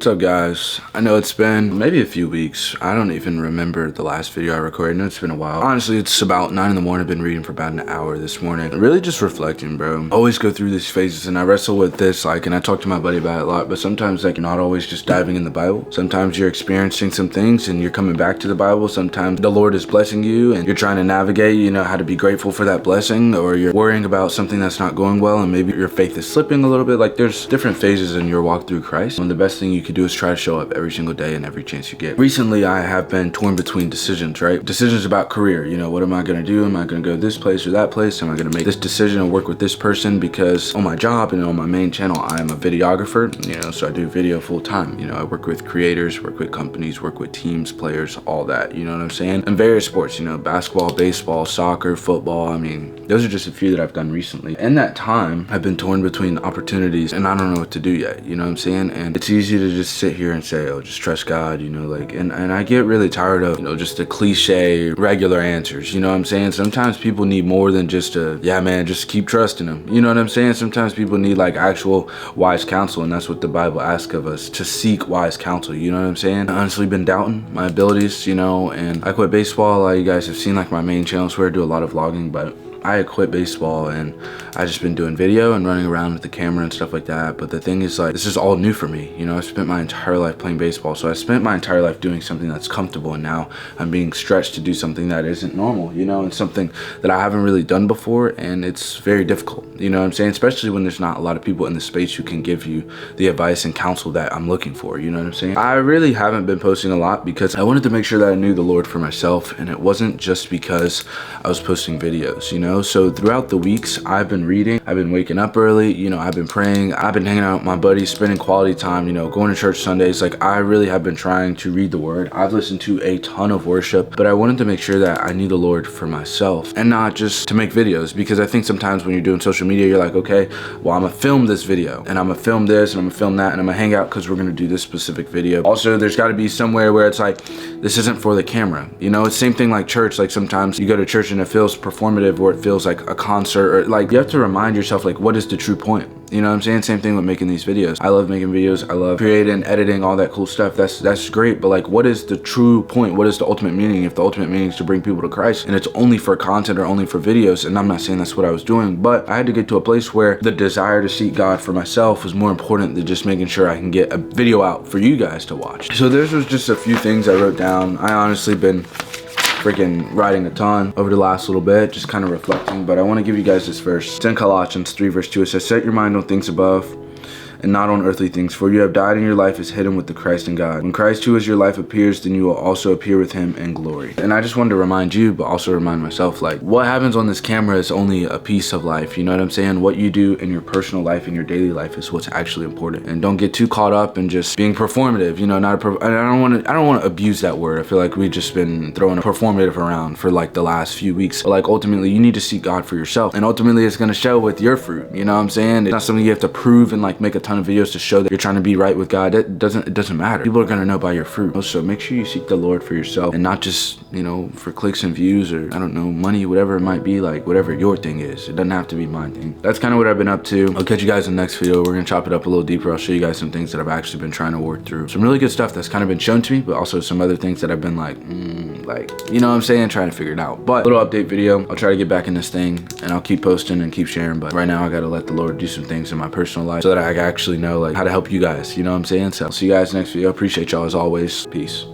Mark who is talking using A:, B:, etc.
A: What's up, guys? I know it's been maybe a few weeks. I don't even remember the last video I recorded. I know it's been a while. Honestly, it's about 9 in the morning. I've been reading for about an hour this morning. Really just reflecting, bro. I always go through these phases and I wrestle with this, and I talk to my buddy about it a lot, but sometimes you're not always just diving in the Bible. Sometimes you're experiencing some things and you're coming back to the Bible. Sometimes the Lord is blessing you and you're trying to navigate, how to be grateful for that blessing, or you're worrying about something that's not going well and maybe your faith is slipping a little bit. There's different phases in your walk through Christ. And the best thing you could do is try to show up every single day and every chance you get. Recently, I have been torn between decisions, right? Decisions about career. What am I going to do? Am I going to go this place or that place? Am I going to make this decision and work with this person? Because on my job and on my main channel, I am a videographer, so I do video full time. I work with creators, work with companies, work with teams, players, all that, you know what I'm saying? And various sports, basketball, baseball, soccer, football. Those are just a few that I've done recently. In that time, I've been torn between opportunities and I don't know what to do yet, you know what I'm saying? And it's easy to just sit here and say, oh, just trust God, and I get really tired of, just the cliche regular answers, you know what I'm saying? Sometimes people need more than just just keep trusting him. You know what I'm saying? Sometimes people need actual wise counsel, and that's what the Bible asks of us, to seek wise counsel, you know what I'm saying? I've honestly been doubting my abilities, and I quit baseball. You guys have seen my main channel, where I do a lot of vlogging, but I quit baseball and I just been doing video and running around with the camera and stuff like that. But the thing is, this is all new for me. I spent my entire life playing baseball, so I spent my entire life doing something that's comfortable, and now I'm being stretched to do something that isn't normal, and something that I haven't really done before, and it's very difficult, you know what I'm saying? Especially when there's not a lot of people in the space who can give you the advice and counsel that I'm looking for, you know what I'm saying? I really haven't been posting a lot because I wanted to make sure that I knew the Lord for myself, and it wasn't just because I was posting videos, So throughout the weeks, I've been reading, I've been waking up early, I've been praying, I've been hanging out with my buddies, spending quality time, going to church Sundays. I really have been trying to read the word. I've listened to a ton of worship, but I wanted to make sure that I knew the Lord for myself and not just to make videos, because I think sometimes when you're doing social media, you're like, okay, well, I'm gonna film this video and I'm gonna film this and I'm gonna film that and I'm gonna hang out because we're gonna do this specific video. Also, there's gotta be somewhere where it's this isn't for the camera. It's same thing like church. Sometimes you go to church and it feels performative, or it feels like a concert, or you have to remind yourself, what is the true point? You know what I'm saying? Same thing with making these videos. I love making videos. I love creating, editing, all that cool stuff. That's great. But what is the true point? What is the ultimate meaning? If the ultimate meaning is to bring people to Christ and it's only for content or only for videos, and I'm not saying that's what I was doing, but I had to get to a place where the desire to seek God for myself was more important than just making sure I can get a video out for you guys to watch. So this was just a few things I wrote down. I honestly been freaking writing a ton over the last little bit, just kind of reflecting, but I want to give you guys this verse. It's in Colossians 3 verse 2. It says, set your mind on things above and not on earthly things, for you have died and your life is hidden with the Christ in God. When Christ, who is your life, appears, then you will also appear with him in glory. And I just wanted to remind you, but also remind myself, what happens on this camera is only a piece of life, you know what I'm saying? What you do in your personal life, in your daily life, is what's actually important. And don't get too caught up in just being performative, I don't want to abuse that word. I feel like we've just been throwing a performative around for the last few weeks. But ultimately, you need to seek God for yourself, and ultimately it's going to show with your fruit, you know what I'm saying? It's not something you have to prove and make a ton of videos to show that you're trying to be right with God. It doesn't matter. People are going to know by your fruit. So make sure you seek the Lord for yourself, and not just for clicks and views, or I don't know, money, whatever it might be. Whatever your thing is, it doesn't have to be my thing. That's kind of what I've been up to. I'll catch you guys in the next video. We're gonna chop it up a little deeper. I'll show you guys some things that I've actually been trying to work through, some really good stuff that's kind of been shown to me, but also some other things that I've been you know what I'm saying, trying to figure it out. But little update video. I'll try to get back in this thing, and I'll keep posting and keep sharing, but right now I gotta let the Lord do some things in my personal life so that I actually know how to help you guys, you know what I'm saying? So I'll see you guys next video. Appreciate y'all as always. Peace.